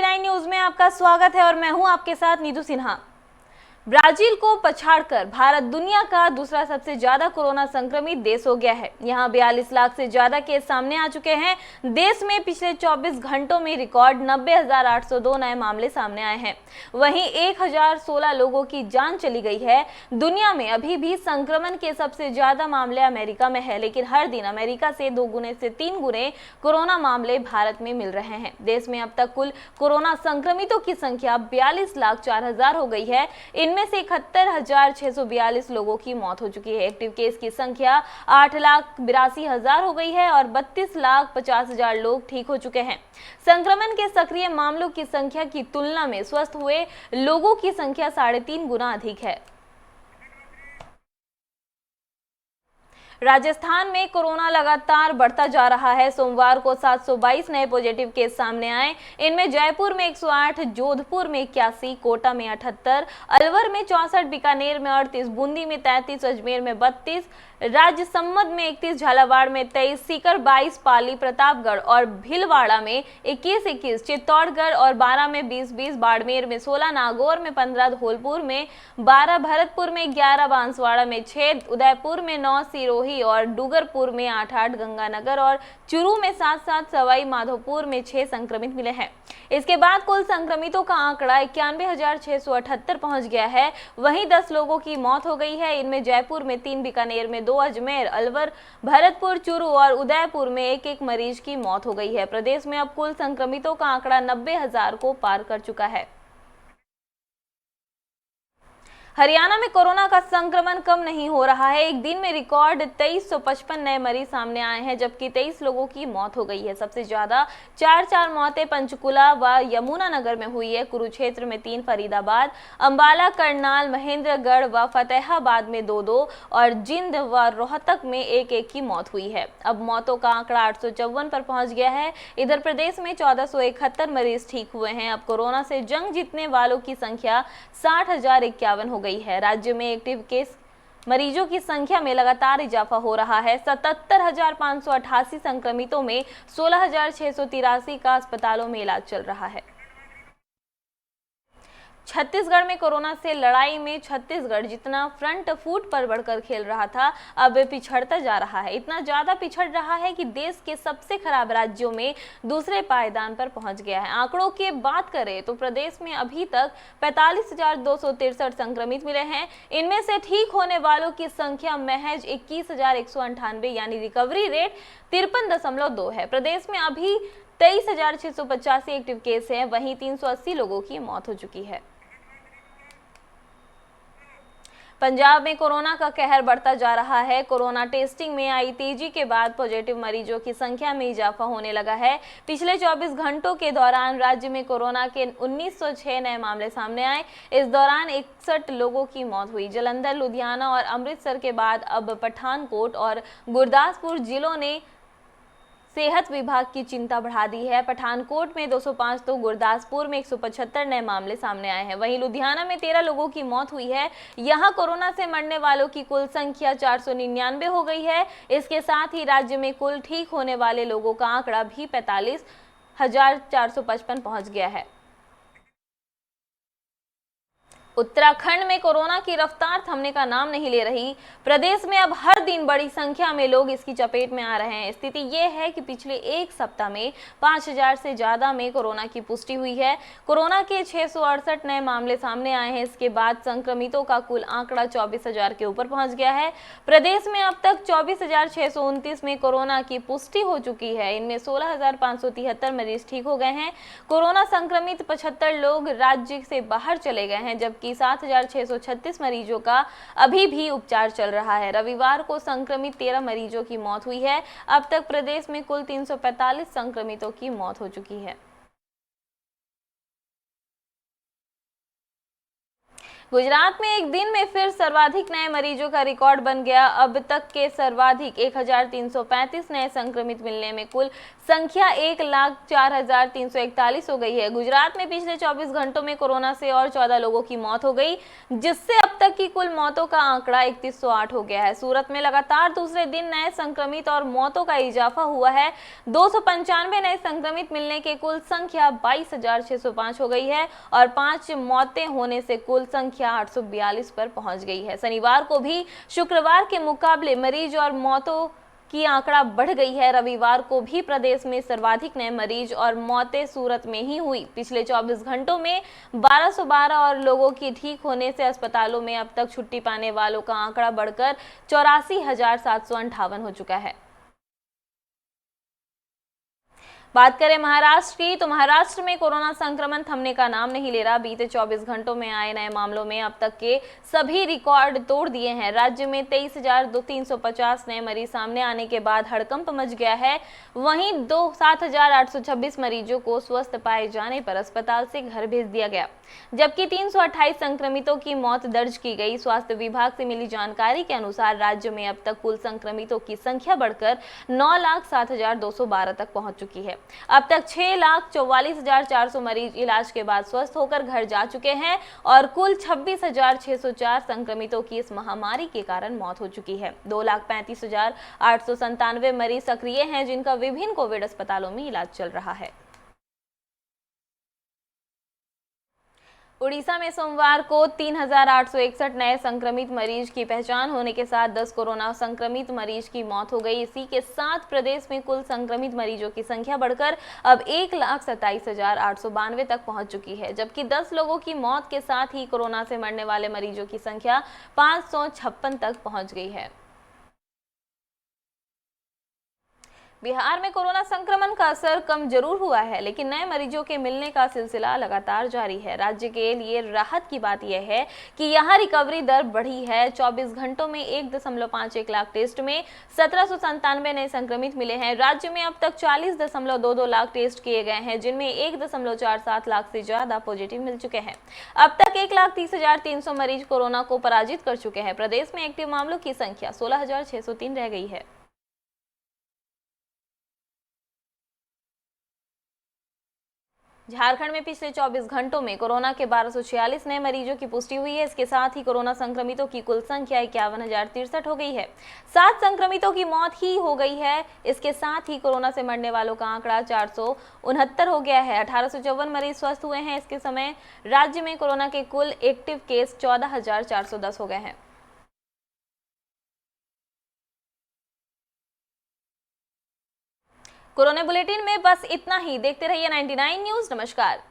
TV9 news में आपका स्वागत है और मैं हूं आपके साथ नीतू सिन्हा। ब्राजील को पछाड़कर भारत दुनिया का दूसरा सबसे ज्यादा कोरोना संक्रमित देश हो गया है। यहां 42 लाख से ज्यादा केस सामने आ चुके हैं। देश में पिछले 24 घंटों में रिकॉर्ड 90,802 नए मामले सामने आए हैं। वहीं 1016 लोगों की जान चली गई है। दुनिया में अभी भी संक्रमण के सबसे ज्यादा मामले अमेरिका में है, लेकिन हर दिन अमेरिका से 2 गुने से 3 गुने कोरोना मामले भारत में मिल रहे हैं। देश में अब तक कुल कोरोना संक्रमितों की संख्या 42,04,000 हो गई है। इनमें से 71,642 लोगों की मौत हो चुकी है। एक्टिव केस की संख्या 8,82,000 हो गई है और 32,50,000 लोग ठीक हो चुके हैं। संक्रमण के सक्रिय मामलों की संख्या की तुलना में स्वस्थ हुए लोगों की संख्या 3.5 गुना अधिक है। राजस्थान में कोरोना लगातार बढ़ता जा रहा है। सोमवार को 722 नए पॉजिटिव केस सामने आए। इनमें जयपुर में 108, जोधपुर में 81, कोटा में 78, अलवर में 64, बीकानेर में 38, बूंदी में 33, अजमेर में 32, राजसमंद में 31, झालावाड़ में 23, सीकर 22, पाली, प्रतापगढ़ और भीलवाड़ा में 21-21, चित्तौड़गढ़ और 12 में 20-20, बाड़मेर में 16, नागौर में 15, धौलपुर में 12, भरतपुर में 11, बांसवाड़ा में 6, उदयपुर में 9, सिरोही और डूंगरपुर में 8-8, गंगानगर और चूरू में 7-7, सवाई माधोपुर में 6 संक्रमित मिले हैं। इसके बाद कुल संक्रमितों का आंकड़ा 91,678 पहुंच गया है। वहीं 10 लोगों की मौत हो गई है। इनमें जयपुर में 3, बीकानेर में 2, अजमेर, अलवर, भरतपुर, चूरू और उदयपुर में 1-1 मरीज की मौत हो गई है। प्रदेश में अब कुल संक्रमितों का आंकड़ा 90,000 को पार कर चुका है। हरियाणा में कोरोना का संक्रमण कम नहीं हो रहा है। एक दिन में रिकॉर्ड 2355 नए मरीज सामने आए हैं, जबकि 23 लोगों की मौत हो गई है। सबसे ज्यादा 4 मौतें पंचकुला व यमुनानगर में हुई है। कुरुक्षेत्र में 3, फरीदाबाद, अंबाला, करनाल, महेंद्रगढ़ व फतेहाबाद में 2-2 और जिंद व रोहतक में 1-1 की मौत हुई है। अब मौतों का आंकड़ा 854 पर पहुंच गया है। इधर प्रदेश में 1471 मरीज ठीक हुए हैं। अब कोरोना से जंग जीतने वालों की संख्या 60,051 हो गई है। राज्य में एक्टिव केस मरीजों की संख्या में लगातार इजाफा हो रहा है। 77,588 संक्रमितों में 16,683 का अस्पतालों में इलाज चल रहा है। छत्तीसगढ़ में कोरोना से लड़ाई में छत्तीसगढ़ जितना फ्रंट फुट पर बढ़कर खेल रहा था, अब पिछड़ता जा रहा है। इतना ज्यादा पिछड़ रहा है कि देश के सबसे खराब राज्यों में दूसरे पायदान पर पहुंच गया है। आंकड़ों की बात करें तो प्रदेश में अभी तक 45,263 संक्रमित मिले हैं। इनमें से ठीक होने वालों की संख्या महज 21,198 यानी रिकवरी रेट 53.2 है। प्रदेश में अभी 23,685 एक्टिव केस हैं। वहीं 380 लोगों की मौत हो चुकी है। पंजाब में कोरोना का कहर बढ़ता जा रहा है। कोरोना टेस्टिंग में आई तेजी के बाद पॉजिटिव मरीजों की संख्या में इजाफा होने लगा है। पिछले 24 घंटों के दौरान राज्य में कोरोना के 1906 नए मामले सामने आए। इस दौरान 61 लोगों की मौत हुई। जालंधर, लुधियाना और अमृतसर के बाद अब पठानकोट और गुरदासपुर जिलों ने सेहत विभाग की चिंता बढ़ा दी है। पठानकोट में 205 तो गुरदासपुर में 175 नए मामले सामने आए हैं। वहीं लुधियाना में 13 लोगों की मौत हुई है। यहां कोरोना से मरने वालों की कुल संख्या 499 हो गई है। इसके साथ ही राज्य में कुल ठीक होने वाले लोगों का आंकड़ा भी 45,455 पहुंच गया है। उत्तराखंड में कोरोना की रफ्तार थमने का नाम नहीं ले रही। प्रदेश में अब हर दिन बड़ी संख्या में लोग इसकी चपेट में आ रहे हैं। स्थिति ये है कि पिछले एक सप्ताह में 5,000 से ज्यादा में कोरोना की पुष्टि हुई है। कोरोना के 668 नए मामले सामने आए हैं। इसके बाद संक्रमितों का कुल आंकड़ा 24,000 के ऊपर पहुंच गया है। प्रदेश में अब तक 24,629 में कोरोना की पुष्टि हो चुकी है। इनमें 16,573 मरीज ठीक हो गए हैं। कोरोना संक्रमित 75 लोग राज्य से बाहर चले गए हैं, जबकि 7,636 मरीजों का अभी भी उपचार चल रहा है। रविवार को संक्रमित 13 मरीजों की मौत हुई है। अब तक प्रदेश में कुल 345 संक्रमितों की मौत हो चुकी है। गुजरात में एक दिन में फिर सर्वाधिक नए मरीजों का रिकॉर्ड बन गया। अब तक के सर्वाधिक 1335 नए संक्रमित मिलने में कुल संख्या 1,04,341 हो गई है। गुजरात में पिछले 24 घंटों में कोरोना से और 14 लोगों की मौत हो गई, जिससे अब तक की कुल मौतों का आंकड़ा 3108 हो गया है। सूरत में लगातार दूसरे दिन नए संक्रमित और मौतों का इजाफा हुआ है। 295 नए संक्रमित मिलने के कुल संख्या 22,605 हो गई है और 5 मौतें होने से कुल संख्या 842 पर पहुंच गई है। शनिवार को भी शुक्रवार के मुकाबले मरीज और मौतों की आंकड़ा बढ़ गई है। रविवार को भी प्रदेश में सर्वाधिक नए मरीज और मौतें सूरत में ही हुई। पिछले 24 घंटों में 1212 और लोगों की ठीक होने से अस्पतालों में अब तक छुट्टी पाने वालों का आंकड़ा बढ़कर 84,758 हो चुका है। बात करें महाराष्ट्र की, तो महाराष्ट्र में कोरोना संक्रमण थमने का नाम नहीं ले रहा। बीते 24 घंटों में आए नए मामलों में अब तक के सभी रिकॉर्ड तोड़ दिए हैं। राज्य में 23,350 नए मरीज सामने आने के बाद हड़कंप मच गया है। वहीं 7,826 मरीजों को स्वस्थ पाए जाने पर अस्पताल से घर भेज दिया गया, जबकि 328 संक्रमितों की मौत दर्ज की गई। स्वास्थ्य विभाग से मिली जानकारी के अनुसार राज्य में अब तक कुल संक्रमितों की संख्या बढ़कर 9,07,212 तक पहुंच चुकी है। अब तक 6,44,400 मरीज इलाज के बाद स्वस्थ होकर घर जा चुके हैं और कुल 26,604 संक्रमितों की इस महामारी के कारण मौत हो चुकी है। 2,35,897 मरीज सक्रिय हैं, जिनका विभिन्न कोविड अस्पतालों में इलाज चल रहा है। उड़ीसा में सोमवार को 3,861 नए संक्रमित मरीज की पहचान होने के साथ 10 कोरोना संक्रमित मरीज की मौत हो गई। इसी के साथ प्रदेश में कुल संक्रमित मरीजों की संख्या बढ़कर अब 1,27,892 तक पहुंच चुकी है, जबकि 10 लोगों की मौत के साथ ही कोरोना से मरने वाले मरीजों की संख्या 556 तक पहुंच गई है। बिहार में कोरोना संक्रमण का असर कम जरूर हुआ है, लेकिन नए मरीजों के मिलने का सिलसिला लगातार जारी है। राज्य के लिए राहत की बात यह है कि यहां रिकवरी दर बढ़ी है। 24 घंटों में 1.51 लाख टेस्ट में 1797 नए संक्रमित मिले हैं। राज्य में अब तक 40.22 लाख टेस्ट किए गए हैं, जिनमें 1.47 लाख से ज्यादा पॉजिटिव मिल चुके हैं। अब तक 1,30,300 मरीज कोरोना को पराजित कर चुके हैं। प्रदेश में एक्टिव मामलों की संख्या 16,603 रह गई है। झारखंड में पिछले 24 घंटों में कोरोना के 1246 नए मरीजों की पुष्टि हुई है। इसके साथ ही कोरोना संक्रमितों की कुल संख्या 51,063 हो गई है। 7 संक्रमितों की मौत ही हो गई है। इसके साथ ही कोरोना से मरने वालों का आंकड़ा 469 हो गया है। 1854 मरीज स्वस्थ हुए हैं। इसके समय राज्य में कोरोना के कुल एक्टिव केस 14,410 हो गए हैं। कोरोना बुलेटिन में बस इतना ही। देखते रहिए 99 न्यूज। नमस्कार।